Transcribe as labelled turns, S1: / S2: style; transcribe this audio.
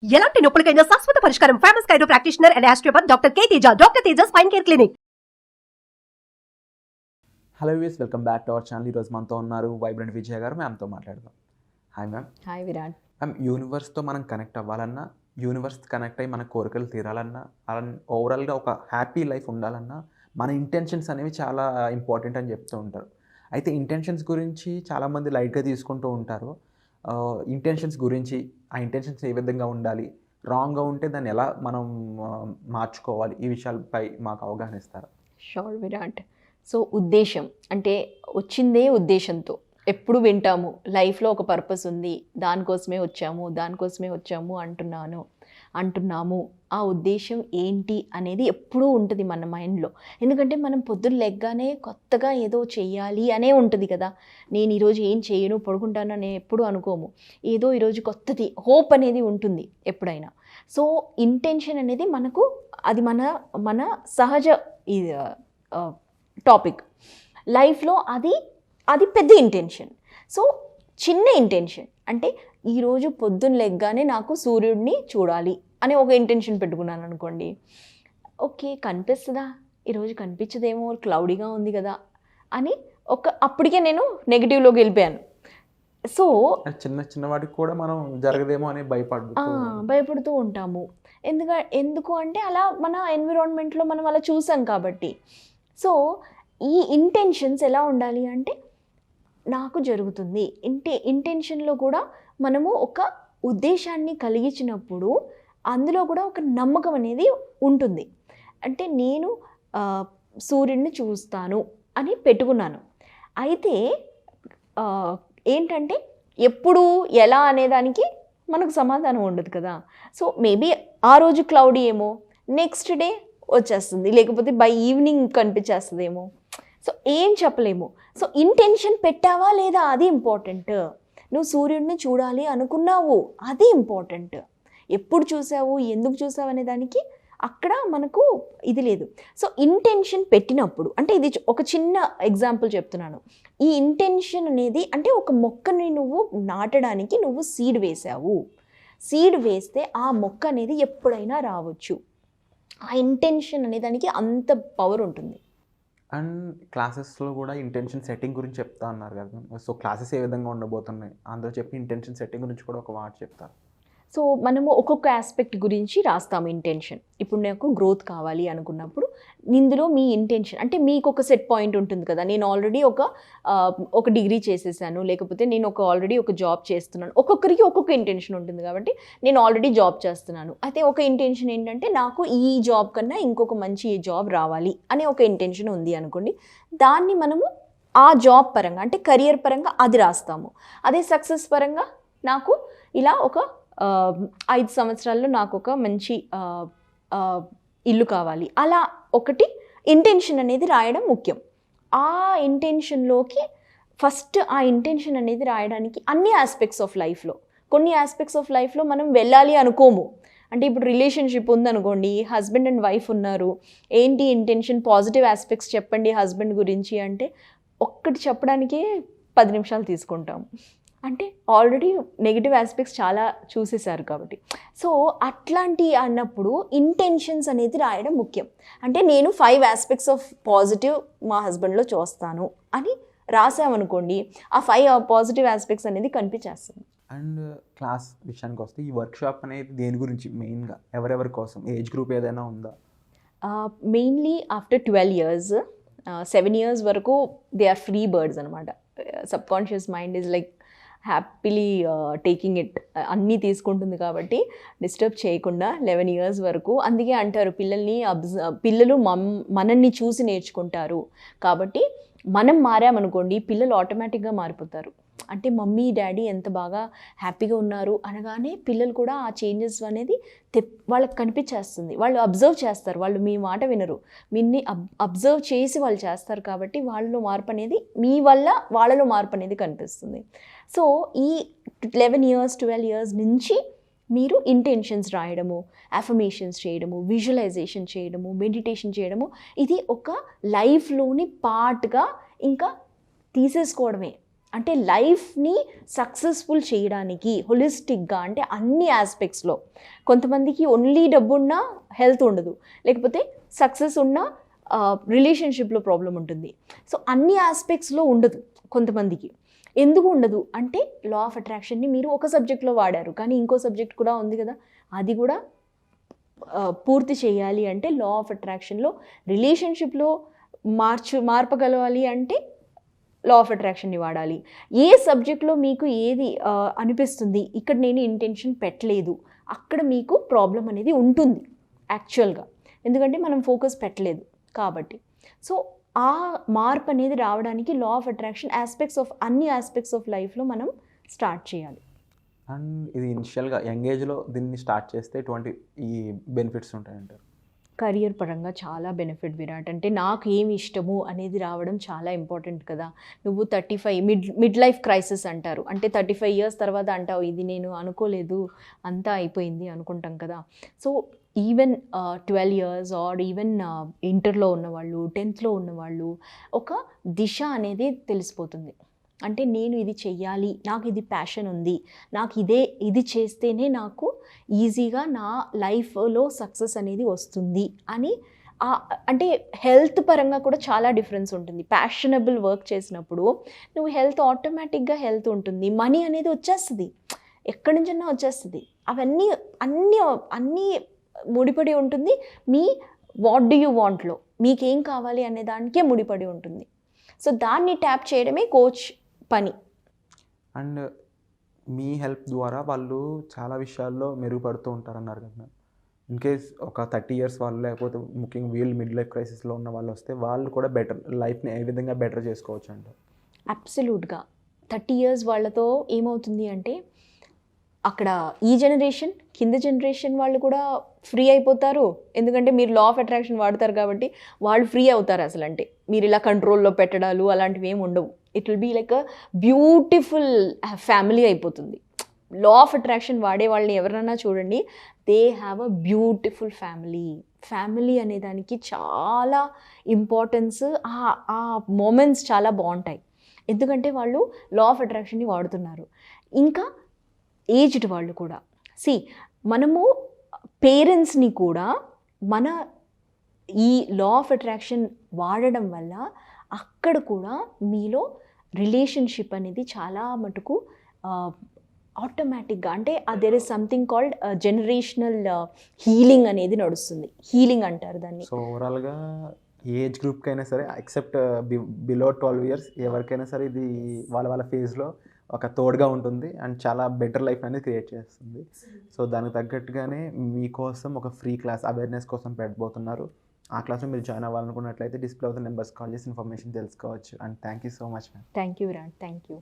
S1: ఎలాంటి నొప్పులకైనా శాశ్వత పరిష్కారం. Famous chiro practitioner and osteopath doctor K Teja. Doctor Teja spine care clinic.
S2: Hello views, welcome back to our channel. ఈరోజు మనతో ఉన్నారు వైబ్రెంట్ విజయ గారు. మ్యామ్తో మాట్లాడదాం. Hi ma'am.
S3: Hi Virat.
S2: Ma'am, యూనివర్స్తో మనం కనెక్ట్ అవ్వాలన్నా, యూనివర్స్ కనెక్ట్ అయ్యి మన కోరికలు తీరాలన్నా, ఓవరాల్గా ఒక హ్యాపీ లైఫ్ ఉండాలన్నా మన ఇంటెన్షన్స్ అనేవి చాలా ఇంపార్టెంట్ అని చెప్తూ ఉంటారు. అయితే ఇంటెన్షన్స్ గురించి చాలామంది లైట్గా తీసుకుంటూ ఉంటారు. ఇంటెన్షన్స్ గురించి, ఆ ఇంటెన్షన్స్ ఏ విధంగా ఉండాలి, రాంగ్గా ఉంటే దాన్ని ఎలా మనం మార్చుకోవాలి, ఈ విషయాలపై మాకు అవగాహన ఇస్తారు?
S3: షూర్ విరాట్. సో ఉద్దేశం అంటే వచ్చిందే ఉద్దేశంతో ఎప్పుడు వింటాము, లైఫ్లో ఒక పర్పస్ ఉంది, దానికోసమే వచ్చాము అంటున్నాము. ఆ ఉద్దేశం ఏంటి అనేది ఎప్పుడూ ఉంటుంది మన మైండ్లో. ఎందుకంటే మనం పొద్దున్న లెగ్గానే కొత్తగా ఏదో చెయ్యాలి అనే ఉంటుంది కదా. నేను ఈరోజు ఏం చేయను, పడుకుంటాను అని ఎప్పుడు అనుకోము. ఏదో ఈరోజు కొత్తది, హోప్ అనేది ఉంటుంది ఎప్పుడైనా. సో ఇంటెన్షన్ అనేది మనకు అది మన సహజ టాపిక్ లైఫ్లో. అది పెద్ద ఇంటెన్షన్. సో చిన్న ఇంటెన్షన్ అంటే ఈరోజు పొద్దున్న లెగ్గానే నాకు సూర్యుడిని చూడాలి అని ఒక ఇంటెన్షన్ పెట్టుకున్నాను అనుకోండి. ఓకే, కనిపిస్తుందా, ఈరోజు కనిపించదేమో, క్లౌడీగా ఉంది కదా అని అప్పటికే నేను నెగిటివ్లోకి వెళ్ళిపోయాను. సో
S2: చిన్న వాటికి కూడా మనం జరగదేమో అని
S3: భయపడుతూ ఉంటాము. ఎందుకు అంటే అలా మన ఎన్విరాన్మెంట్లో మనం అలా చూసాం కాబట్టి. సో ఈ ఇంటెన్షన్స్ ఎలా ఉండాలి అంటే నాకు జరుగుతుంది. ఇంటెన్షన్లో కూడా మనము ఒక ఉద్దేశాన్ని కలిగించినప్పుడు అందులో కూడా ఒక నమ్మకం అనేది ఉంటుంది. అంటే నేను సూర్యుడిని చూస్తాను అని పెట్టుకున్నాను. అయితే ఏంటంటే ఎప్పుడు ఎలా అనేదానికి మనకు సమాధానం ఉండదు కదా. సో మేబీ ఆ రోజు క్లౌడీ ఏమో, నెక్స్ట్ డే వచ్చేస్తుంది, లేకపోతే బై ఈవినింగ్ కనిపించేస్తుందేమో. సో ఏం చెప్పలేము. సో ఇంటెన్షన్ పెట్టావా లేదా అది ఇంపార్టెంట్. నువ్వు సూర్యుడిని చూడాలి అనుకున్నావు, అది ఇంపార్టెంట్. ఎప్పుడు చూసావు, ఎందుకు చూసావు అనే దానికి అక్కడ మనకు ఇది లేదు. సో ఇంటెన్షన్ పెట్టినప్పుడు అంటే ఇది ఒక చిన్న ఎగ్జాంపుల్ చెప్తున్నాను. ఈ ఇంటెన్షన్ అనేది అంటే ఒక మొక్కని నువ్వు నాటడానికి నువ్వు సీడ్ వేసావు. సీడ్ వేస్తే ఆ మొక్క అనేది ఎప్పుడైనా రావచ్చు. ఆ ఇంటెన్షన్ అనే దానికి అంత పవర్ ఉంటుంది.
S2: అండ్ క్లాసెస్లో కూడా ఇంటెన్షన్ సెట్టింగ్ గురించి చెప్తా అన్నారు కదా. సో క్లాసెస్ ఏ విధంగా ఉండబోతున్నాయి, అందులో చెప్పి ఇంటెన్షన్ సెట్టింగ్ గురించి కూడా ఒక మాట చెప్తారు.
S3: సో మనము ఒక్కొక్క ఆస్పెక్ట్ గురించి రాస్తాము ఇంటెన్షన్. ఇప్పుడు నాకు గ్రోత్ కావాలి అనుకున్నప్పుడు ఇందులో మీ ఇంటెన్షన్ అంటే మీకు ఒక సెట్ పాయింట్ ఉంటుంది కదా. నేను ఆల్రెడీ ఒక డిగ్రీ చేసేసాను, లేకపోతే నేను ఆల్రెడీ ఒక జాబ్ చేస్తున్నాను. ఒక్కొక్కరికి ఒక్కొక్క ఇంటెన్షన్ ఉంటుంది కాబట్టి నేను ఆల్రెడీ జాబ్ చేస్తున్నాను. అయితే ఒక ఇంటెన్షన్ ఏంటంటే నాకు ఈ జాబ్ కన్నా ఇంకొక మంచి జాబ్ రావాలి అనే ఒక ఇంటెన్షన్ ఉంది అనుకోండి. దాన్ని మనము ఆ జాబ్ పరంగా అంటే కెరియర్ పరంగా అది రాస్తాము. అదే సక్సెస్ పరంగా నాకు ఇలా ఒక 5 సంవత్సరాల్లో నాకు ఒక మంచి ఇల్లు కావాలి, అలా ఒకటి ఇంటెన్షన్ అనేది రాయడం ముఖ్యం. ఆ ఇంటెన్షన్లోకి ఫస్ట్ ఆ ఇంటెన్షన్ అనేది రాయడానికి అన్ని ఆస్పెక్ట్స్ ఆఫ్ లైఫ్లో, కొన్ని ఆస్పెక్ట్స్ ఆఫ్ లైఫ్లో మనం వెళ్ళాలి అనుకోము. అంటే ఇప్పుడు రిలేషన్షిప్ ఉందనుకోండి, హస్బెండ్ అండ్ వైఫ్ ఉన్నారు, ఏంటి ఇంటెన్షన్, పాజిటివ్ ఆస్పెక్ట్స్ చెప్పండి హస్బెండ్ గురించి అంటే ఒక్కటి చెప్పడానికే 10 నిమిషాలు తీసుకుంటాం. అంటే ఆల్రెడీ నెగిటివ్ ఆస్పెక్ట్స్ చాలా చూసేశారు కాబట్టి. సో అట్లాంటి అన్నప్పుడు ఇంటెన్షన్స్ అనేది రాయడం ముఖ్యం. అంటే నేను 5 ఆస్పెక్ట్స్ ఆఫ్ పాజిటివ్ మా హస్బెండ్లో చూస్తాను అని రాసామనుకోండి, ఆ 5 పాజిటివ్ ఆస్పెక్ట్స్ అనేది కనిపించేస్తుంది.
S2: అండ్ క్లాస్ విషయానికి వస్తే ఈ వర్క్షాప్ అనేది దేని గురించి మెయిన్గా, ఎవరెవరి కోసం, ఏజ్ గ్రూప్ ఏదైనా ఉందా?
S3: మెయిన్లీ ఆఫ్టర్ 12 years, 7 years వరకు దే ఆర్ ఫ్రీ బర్డ్స్ అనమాట. Sub conscious mind is like happily taking it, అన్నీ తీసుకుంటుంది కాబట్టి డిస్టర్బ్ చేయకుండా 11 years వరకు. అందుకే అంటారు పిల్లలు మనల్ని చూసి నేర్చుకుంటారు కాబట్టి మనం మారామనుకోండి పిల్లలు ఆటోమేటిక్గా మారిపోతారు. అంటే మమ్మీ డాడీ ఎంత బాగా హ్యాపీగా ఉన్నారు అనగానే పిల్లలు కూడా ఆ చేంజెస్ అనేది వాళ్ళకి కనిపించేస్తుంది. వాళ్ళు అబ్జర్వ్ చేస్తారు, వాళ్ళు మీ మాట వినరు, మీన్ని అబ్జర్వ్ చేసి వాళ్ళు చేస్తారు కాబట్టి వాళ్ళలో మార్పు అనేది మీ వల్ల వాళ్ళలో మార్పు అనేది కనిపిస్తుంది. సో ఈ 11 years 12 years నుంచి మీరు ఇంటెన్షన్స్ రాయడము, అఫర్మేషన్స్ చేయడము, విజువలైజేషన్ చేయడము, మెడిటేషన్ చేయడము, ఇది ఒక లైఫ్లోని పార్ట్గా ఇంకా తీసేసుకోవడమే. అంటే లైఫ్ని సక్సెస్ఫుల్ చేయడానికి హోలిస్టిక్గా, అంటే అన్ని ఆస్పెక్ట్స్లో. కొంతమందికి ఓన్లీ డబ్బు ఉన్నా హెల్త్ ఉండదు, లేకపోతే సక్సెస్ ఉన్నా రిలేషన్షిప్లో ప్రాబ్లం ఉంటుంది. సో అన్ని ఆస్పెక్ట్స్లో ఉండదు కొంతమందికి. ఎందుకు ఉండదు అంటే లా ఆఫ్ అట్రాక్షన్ని మీరు ఒక సబ్జెక్ట్లో వాడారు, కానీ ఇంకో సబ్జెక్ట్ కూడా ఉంది కదా, అది కూడా పూర్తి చేయాలి అంటే లా ఆఫ్ అట్రాక్షన్లో రిలేషన్షిప్లో మార్పగలవాలి అంటే లా ఆఫ్ అట్రాక్షన్ని వాడాలి. ఏ సబ్జెక్ట్లో మీకు ఏది అనిపిస్తుంది ఇక్కడ నేను ఇంటెన్షన్ పెట్టలేదు, అక్కడ మీకు ప్రాబ్లం అనేది ఉంటుంది యాక్చువల్గా, ఎందుకంటే మనం ఫోకస్ పెట్టలేదు కాబట్టి. సో ఆ మార్పు అనేది రావడానికి లా ఆఫ్ అట్రాక్షన్ అన్ని ఆస్పెక్ట్స్ ఆఫ్ లైఫ్లో మనం స్టార్ట్ చేయాలి.
S2: అండ్ ఇది ఇనిషియల్గా యంగ్ ఏజ్లో దీన్ని స్టార్ట్ చేస్తే ఎటువంటి ఈ బెనిఫిట్స్ ఉంటాయంటారు?
S3: కెరియర్ పరంగా చాలా బెనిఫిట్ విరాట్. అంటే నాకు ఏమి ఇష్టము అనేది రావడం చాలా ఇంపార్టెంట్ కదా. నువ్వు 35 మిడ్ లైఫ్ క్రైసిస్ అంటారు, అంటే 35 ఇయర్స్ తర్వాత అంటావు ఇది నేను అనుకోలేదు అంతా అయిపోయింది అనుకుంటాం కదా. So even 12 years or even ఇంటర్లో ఉన్నవాళ్ళు, 10th ఉన్నవాళ్ళు ఒక దిశ అనేది తెలిసిపోతుంది. అంటే నేను ఇది చెయ్యాలి, నాకు ఇది ప్యాషన్ ఉంది, నాకు ఇది చేస్తేనే నాకు ఈజీగా నా లైఫ్లో సక్సెస్ అనేది వస్తుంది అని. అంటే హెల్త్ పరంగా కూడా చాలా డిఫరెన్స్ ఉంటుంది. ప్యాషనబుల్ వర్క్ చేసినప్పుడు నువ్వు ఆటోమేటిక్గా హెల్త్ ఉంటుంది, మనీ అనేది వచ్చేస్తుంది, ఎక్కడి నుంచైనా వచ్చేస్తుంది. అవన్నీ అన్నీ ముడిపడి ఉంటుంది మీ వాట్ డూ యూ వాంట్లో, మీకేం కావాలి అనే దానికే ముడిపడి ఉంటుంది. సో దాన్ని ట్యాప్ చేయడమే కోచ్ పని.
S2: అండ్ మీ హెల్ప్ ద్వారా వాళ్ళు చాలా విషయాల్లో మెరుగుపడుతూ ఉంటారన్నారు కదా మ్యామ్. ఇన్ కేస్ ఒక 30 ఇయర్స్ వాళ్ళు, లేకపోతే ముఖ్యంగా వీళ్ళు మిడ్ లైఫ్ క్రైసిస్లో ఉన్న వాళ్ళు వస్తే వాళ్ళు కూడా బెటర్ లైఫ్ని ఏ విధంగా బెటర్ చేసుకోవచ్చు అంటారు?
S3: అబ్సల్యూట్గా 30 ఇయర్స్ వాళ్ళతో ఏమవుతుంది అంటే అక్కడ ఈ జనరేషన్ కింద జనరేషన్ వాళ్ళు కూడా ఫ్రీ అయిపోతారు, ఎందుకంటే మీరు లా ఆఫ్ అట్రాక్షన్ వాడతారు కాబట్టి వాళ్ళు ఫ్రీ అవుతారు. అసలు అంటే మీరు ఇలా కంట్రోల్లో పెట్టడాలు అలాంటివి ఏమి ఉండవు. It will be like a beautiful family అయిపోతుంది. లా ఆఫ్ అట్రాక్షన్ వాడే వాళ్ళని ఎవరైనా చూడండి, they have a beautiful family అనే దానికి చాలా ఇంపార్టెన్స్. ఆ మూమెంట్స్ చాలా బాగుంటాయి, ఎందుకంటే వాళ్ళు లా ఆఫ్ అట్రాక్షన్ని వాడుతున్నారు. ఇంకా ఏజ్డ్ వాళ్ళు కూడా మనము పేరెంట్స్ని కూడా మన ఈ లా ఆఫ్ అట్రాక్షన్ వాడడం వల్ల అక్కడ కూడా మీలో రిలేషన్షిప్ అనేది చాలా మటుకు ఆటోమేటిక్గా, అంటే there is something called generational healing అనేది నడుస్తుంది. హీలింగ్ అంటారు దాన్ని.
S2: సో ఓవరాల్గా ఏజ్ గ్రూప్కి అయినా సరే, ఎక్సెప్ట్ బిలో 12 ఇయర్స్ ఎవరికైనా సరే ఇది వాళ్ళ ఫేజ్లో ఒక తోడుగా ఉంటుంది అండ్ చాలా బెటర్ లైఫ్ అనేది క్రియేట్ చేస్తుంది. సో దానికి తగ్గట్టుగానే మీకోసం ఒక ఫ్రీ క్లాస్ అవేర్నెస్ కోసం పెట్టబోతున్నారు. ఆ క్లాస్లో మీరు జాయిన్ అవ్వాలనుకున్నట్లయితే డిస్ప్లే అవుతున్న నెంబర్స్ కాల్ చేసి ఇన్ఫర్మేషన్ తెలుసుకోవచ్చు. And thank you so much ma'am.
S3: Thank you Virat. Thank you.